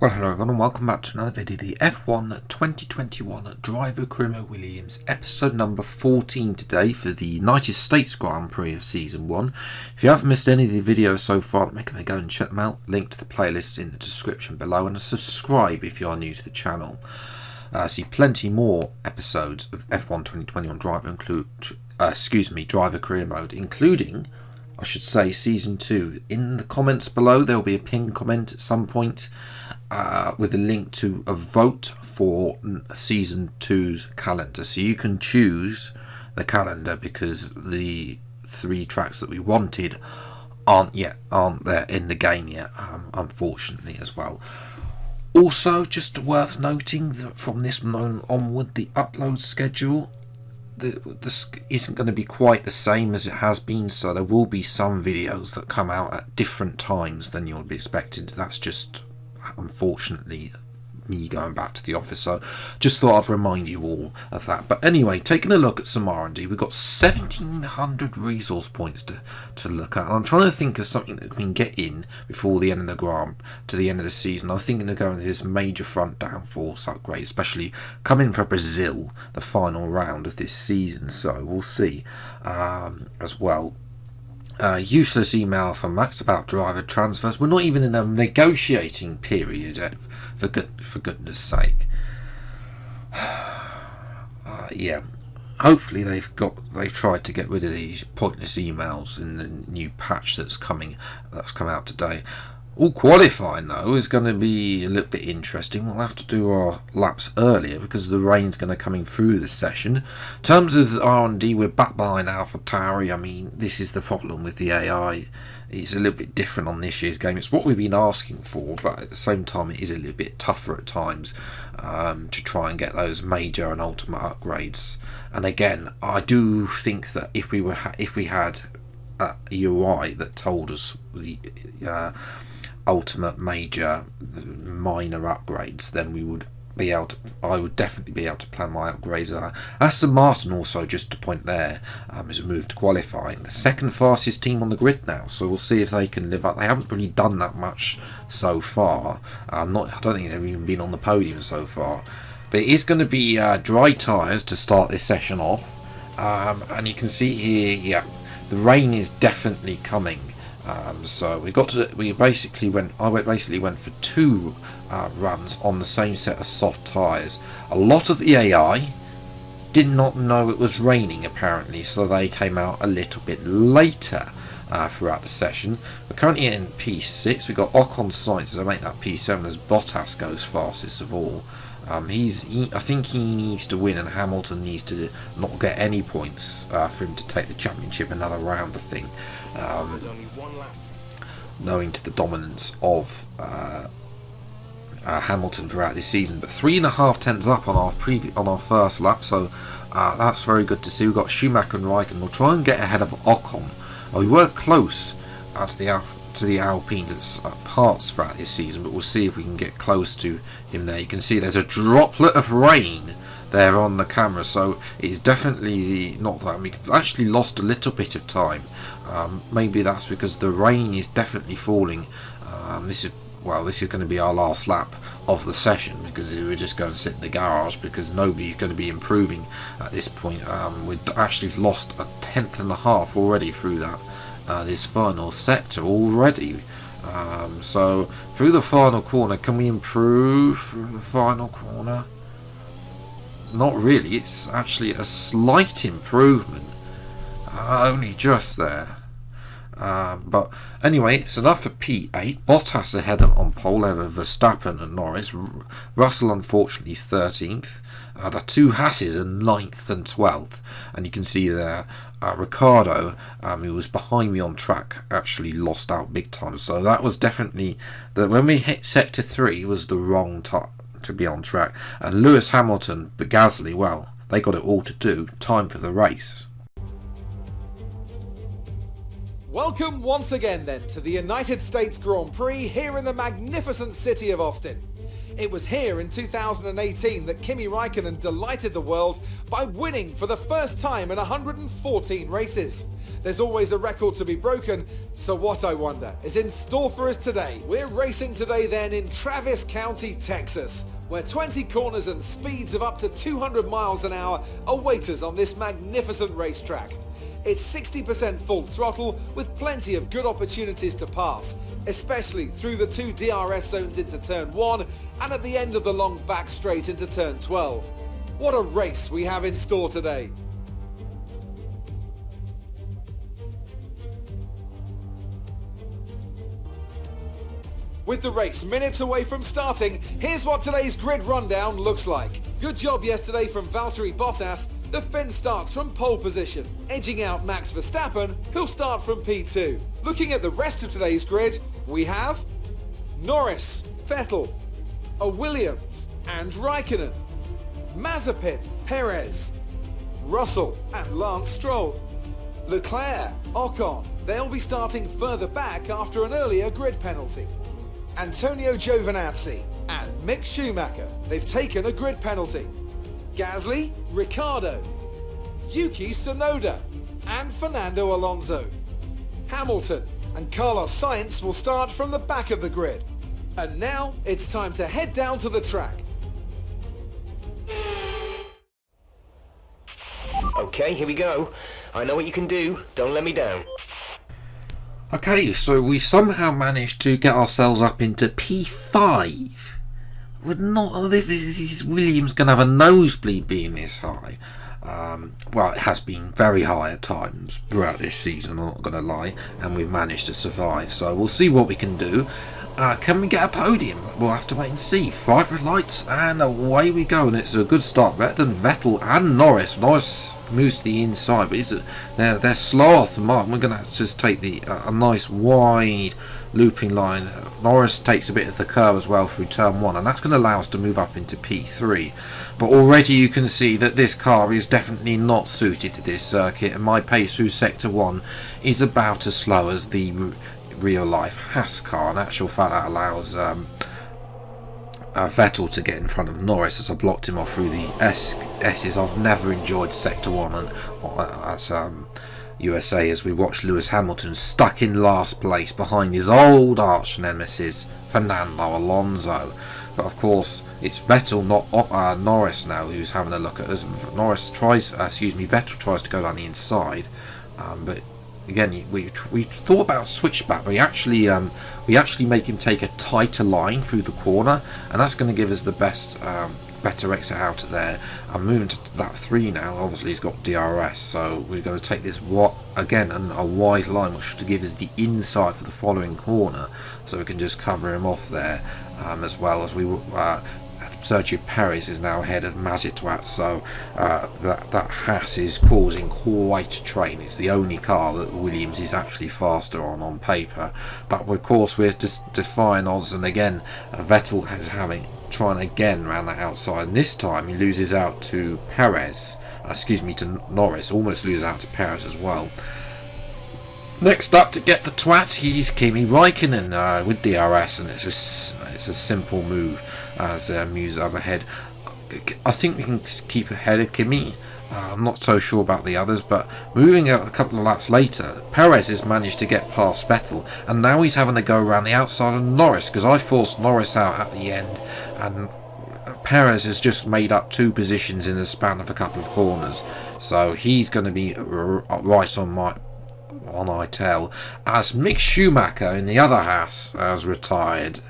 Well, hello everyone and welcome back to another video, the F1 2021 Driver Career Williams, episode number 14 today for the United States Grand Prix of Season 1. If you haven't missed any of the videos so far, make sure to go and check them out. Link to the playlist in the description below, and subscribe if you are new to the channel. See plenty more episodes of F1 2021 Driver Career Mode, including, I should say, Season 2. In the comments below there will be a pinned comment at some point with a link to a vote for Season 2's calendar. So you can choose the calendar because the 3 tracks that we wanted aren't there in the game yet, unfortunately, as well. Also, just worth noting that from this moment onward, the upload schedule this isn't going to be quite the same as it has been, so there will be some videos that come out at different times than you'll be expected. That's just, unfortunately, me going back to the office, so just thought I'd remind you all of that. But anyway, taking a look at some R&D, we've got 1700 resource points to look at, and I'm trying to think of something that we can get in before the end of the season. I'm thinking of going to this major front downforce upgrade, especially coming for Brazil, the final round of this season, so we'll see as well. Useless email from Max about driver transfers. We're not even in a negotiating period yet, for goodness sake. Yeah, hopefully they've tried to get rid of these pointless emails in the new patch that's come out today. All qualifying though is going to be a little bit interesting. We'll have to do our laps earlier because the rain's going to coming through this session. In terms of R&D, we're back behind AlphaTauri. I mean, this is the problem with the AI. It's a little bit different on this year's game. It's what we've been asking for, but at the same time it is a little bit tougher at times to try and get those major and ultimate upgrades. And again, I do think that if we had a UI that told us the ultimate, major, minor upgrades, then we would be able to, I would definitely be able to plan my upgrades. Aston Martin also, just to point there, has moved to qualifying, the second fastest team on the grid now, so we'll see if they can live up. They haven't really done that much so far. I don't think they've even been on the podium so far, but it is going to be dry tyres to start this session off, and you can see here, yeah, the rain is definitely coming. So I basically went for 2 runs on the same set of soft tyres. A lot of the AI did not know it was raining apparently, so they came out a little bit later throughout the session. We're currently in P6. We've got Ocon Sainz to make that P7 as Bottas goes fastest of all. I think he needs to win, and Hamilton needs to not get any points for him to take the championship another round, I think. Knowing to the dominance of Hamilton throughout this season, but 3.5 tenths up on our first lap, so that's very good to see. We've got Schumacher and Raikkonen. We'll try and get ahead of Ocon. We were close to the Alpines at parts throughout this season, but we'll see if we can get close to him there. You can see there's a droplet of rain there on the camera, so it's definitely not that. We've actually lost a little bit of time. Maybe that's because the rain is definitely falling. This is going to be our last lap of the session, because we're just going to sit in the garage because nobody's going to be improving at this point. We've actually lost 1.5 tenths already through that this final sector already. So through the final corner, can we improve through the final corner? Not really. It's actually a slight improvement, only just there. But anyway, it's enough for P8. Bottas ahead on pole over Verstappen and Norris. Russell unfortunately 13th. The 2 Hasses are 9th and 12th, and you can see there Ricardo, who was behind me on track, actually lost out big time. So that was definitely when we hit sector 3 was the wrong time to be on track. And Lewis Hamilton, but Gasly, well, they got it all to do. Time for the race. Welcome once again then to the United States Grand Prix here in the magnificent city of Austin. It was here in 2018 that Kimi Räikkönen delighted the world by winning for the first time in 114 races. There's always a record to be broken, so what, I wonder, is in store for us today? We're racing today then in Travis County, Texas, where 20 corners and speeds of up to 200 miles an hour await us on this magnificent racetrack. It's 60% full throttle with plenty of good opportunities to pass, especially through the 2 DRS zones into turn 1 and at the end of the long back straight into turn 12. What a race we have in store today. With the race minutes away from starting, here's what today's grid rundown looks like. Good job yesterday from Valtteri Bottas. The Finn starts from pole position, edging out Max Verstappen, who'll start from P2. Looking at the rest of today's grid, we have Norris, Vettel, a Williams and Räikkönen, Mazepin, Perez, Russell and Lance Stroll, Leclerc, Ocon. They'll be starting further back after an earlier grid penalty. Antonio Giovinazzi and Mick Schumacher. They've taken a grid penalty. Gasly, Ricciardo, Yuki Tsunoda and Fernando Alonso. Hamilton and Carlos Sainz will start from the back of the grid. And now it's time to head down to the track. Okay, here we go. I know what you can do. Don't let me down. Okay, so we somehow managed to get ourselves up into P5. We're not. This Williams going to have a nosebleed being this high. Well, it has been very high at times throughout this season, I'm not going to lie, and we've managed to survive. So we'll see what we can do. Can we get a podium? We'll have to wait and see. 5 red lights and away we go, and it's a good start. Better than Vettel and Norris. Norris moves to the inside, but they're slow off the mark. We're going to just take a nice wide looping line. Norris takes a bit of the curve as well through turn 1, and that's going to allow us to move up into P3. But already you can see that this car is definitely not suited to this circuit, and my pace through sector 1 is about as slow as the real life Haas car. In actual fact, that allows Vettel to get in front of Norris as I blocked him off through the S's. I've never enjoyed sector 1 and as USA as we watched Lewis Hamilton stuck in last place behind his old arch nemesis Fernando Alonso. But of course it's Vettel, not Norris now, who's having a look at us. Vettel tries to go down the inside, but again, we thought about switchback. We actually make him take a tighter line through the corner, and that's going to give us the better exit out of there. I'm moving to that 3 now. Obviously, he's got DRS, so we're going to take this again a wide line, which should give us the inside for the following corner, so we can just cover him off there, as well as we. Sergio Perez is now ahead of Mazepin, so that Haas is causing quite a train. It's the only car that Williams is actually faster on paper, but of course we're just defying odds, and again Vettel is trying again around that outside, and this time he loses out to to Norris, almost loses out to Perez as well. Next up to get the twat, he's Kimi Räikkönen with DRS, and it's a simple move as Muse up ahead. I think we can keep ahead of Kimi. I'm not so sure about the others, but moving a couple of laps later, Perez has managed to get past Vettel, and now he's having to go around the outside of Norris, because I forced Norris out at the end, and Perez has just made up 2 positions in the span of a couple of corners, so he's going to be right on my tail, as Mick Schumacher in the other Haas has retired.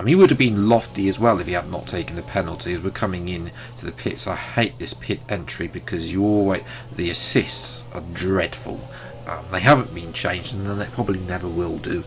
He would have been lofty as well if he had not taken the penalties. We're coming in to the pits. I hate this pit entry because the assists are dreadful. They haven't been changed, and they probably never will do,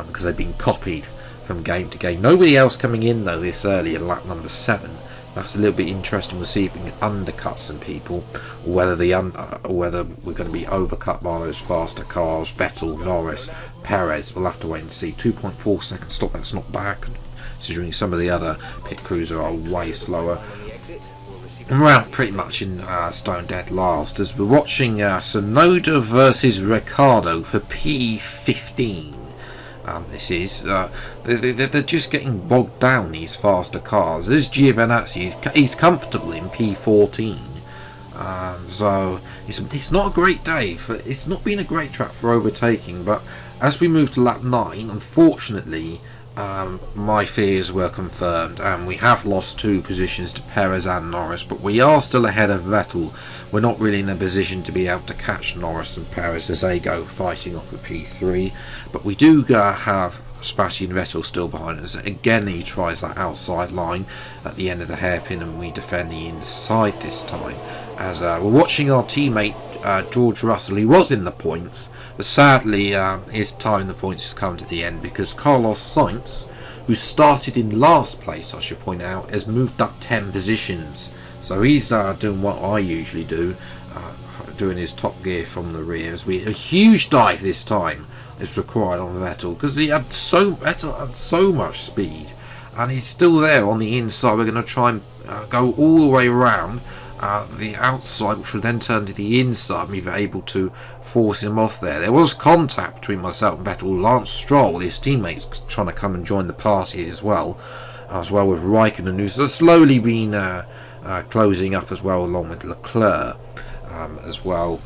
because they've been copied from game to game. Nobody else coming in though this early in lap number 7. That's a little bit interesting. We'll see if we can undercut some people, or whether we're going to be overcut by those faster cars. Vettel, Norris, Perez. We'll have to wait and see. 2.4 second stop. That's not bad, considering some of the other pit crews are way slower. And we're out pretty much in stone dead last as we're watching Tsunoda versus Ricciardo for P15. This is they're just getting bogged down, these faster cars. This Giovinazzi, he's comfortable in P14. So it's not a great day it's not been a great track for overtaking, but as we move to lap 9, unfortunately, my fears were confirmed, and we have lost 2 positions to Perez and Norris, but we are still ahead of Vettel. We're not really in a position to be able to catch Norris and Perez as they go fighting off a P3, but we do have Sebastian Vettel still behind us. Again, he tries that outside line at the end of the hairpin, and we defend the inside this time. As we're watching our teammate George Russell, he was in the points, but sadly his time in the points has come to the end because Carlos Sainz, who started in last place, I should point out, has moved up 10 positions. So he's doing what I usually do, doing his top gear from the rear. As a huge dive this time is required on Vettel because Vettel had so much speed, and he's still there on the inside. We're going to try and go all the way around the outside, which would then turn to the inside, and we were able to force him off there. There was contact between myself and Vettel. Lance Stroll, his teammates, trying to come and join the party as well with Raikkonen, who's slowly been closing up as well, along with Leclerc as well.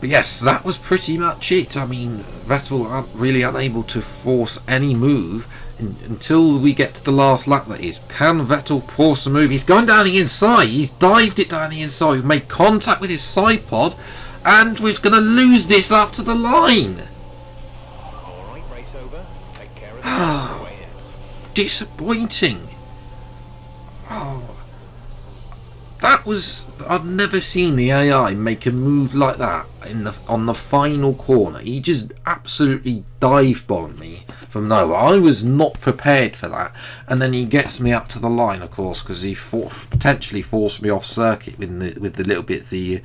But yes, that was pretty much it. I mean, Vettel really unable to force any move until we get to the last lap, that is. Can Vettel force a move? He's going down the inside. He's dived it down the inside. We've made contact with his side pod, and we're going to lose this up to the line. Alright, race over. Take care of the Disappointing. Oh, that was... I've never seen the AI make a move like that on the final corner. He just absolutely dive-bombed me from nowhere. I was not prepared for that, and then he gets me up to the line, of course, because he potentially forced me off circuit with the little bit the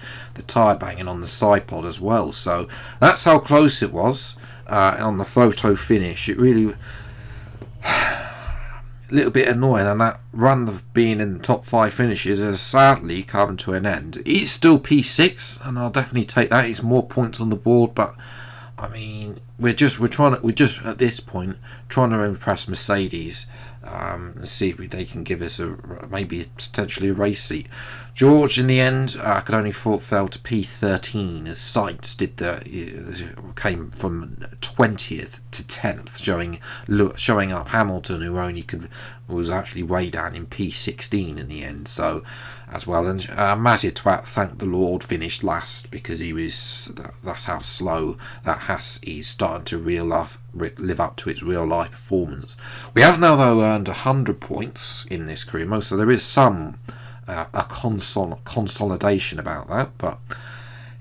tyre banging on the side pod as well. So that's how close it was on the photo finish. It really... little bit annoying, and that run of being in the top 5 finishes has sadly come to an end. It's still P6, and I'll definitely take that. It's more points on the board, but I mean, we're just at this point trying to impress Mercedes and see if they can give us maybe potentially a race seat. George, in the end, could only fell to P13 as Sainz came from 20th to 10th, showing up Hamilton, who was actually way down in P16 in the end. So as well, and Mazepin, thank the Lord, finished last because that's how slow that is starting to live up to its real life performance. We have now though earned 100 points in this career mode, so there is some consolidation about that, but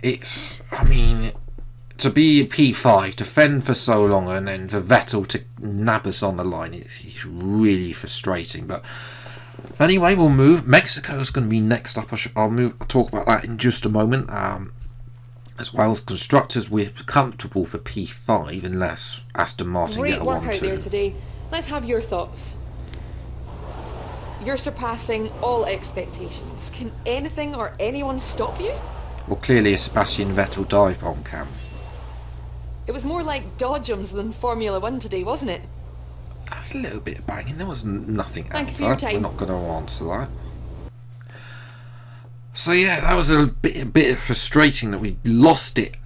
it's, I mean, to be P5, to fend for so long, and then for Vettel to nab us on the line, it's really frustrating. But anyway, we'll move. Mexico is going to be next up. I'll talk about that in just a moment. As well as constructors, we're comfortable for P5 unless Aston Martin get a 1-2. Great work out there today. Let's have your thoughts. You're surpassing all expectations. Can anything or anyone stop you? Well, clearly a Sebastian Vettel dive bomb, Cam. It was more like dodgems than Formula 1 today, wasn't it? That's a little bit of banging. There was nothing Thank you else. for your time. We're not going to answer that. So yeah, that was a bit frustrating that we lost it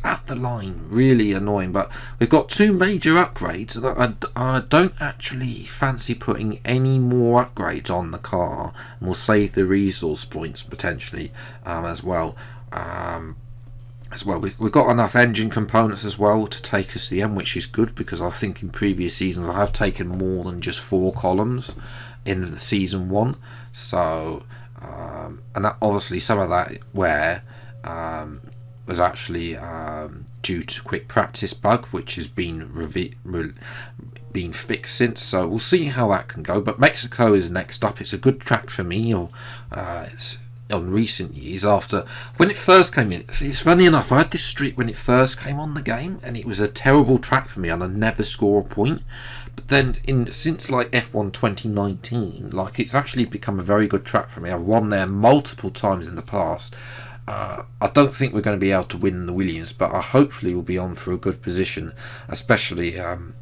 at the line. Really annoying. But we've got 2 major upgrades, and I don't actually fancy putting any more upgrades on the car. And we'll save the resource points potentially as well. We've got enough engine components as well to take us to the end, which is good, because I think in previous seasons I have taken more than just 4 columns in the season 1. So and that, obviously some of that wear was actually due to quick practice bug, which has been fixed since. So we'll see how that can go. But Mexico is next up. It's a good track for me. It's on recent years. After when it first came in, it's funny enough, I had this streak when it first came on the game, and it was a terrible track for me, and I never score a point. But then since like F1 2019, like, it's actually become a very good track for me. I've won there multiple times in the past, I don't think we're going to be able to win the Williams, but hopefully we'll be on for a good position, especially I'll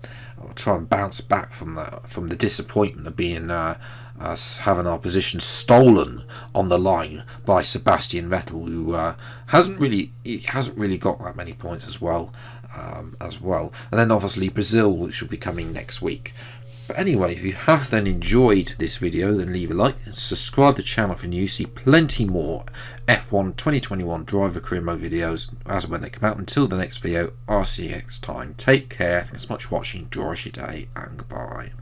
try and bounce back from the disappointment of being us having our position stolen on the line by Sebastian Vettel, who hasn't really got that many points as well. And then obviously Brazil, which will be coming next week. But anyway, if you have then enjoyed this video, then leave a like and subscribe to the channel for new. See plenty more F1 2021 driver career mode videos as and when they come out. Until the next video, I'll see you next time. Take care. Thanks so much for watching. Enjoy your day and goodbye.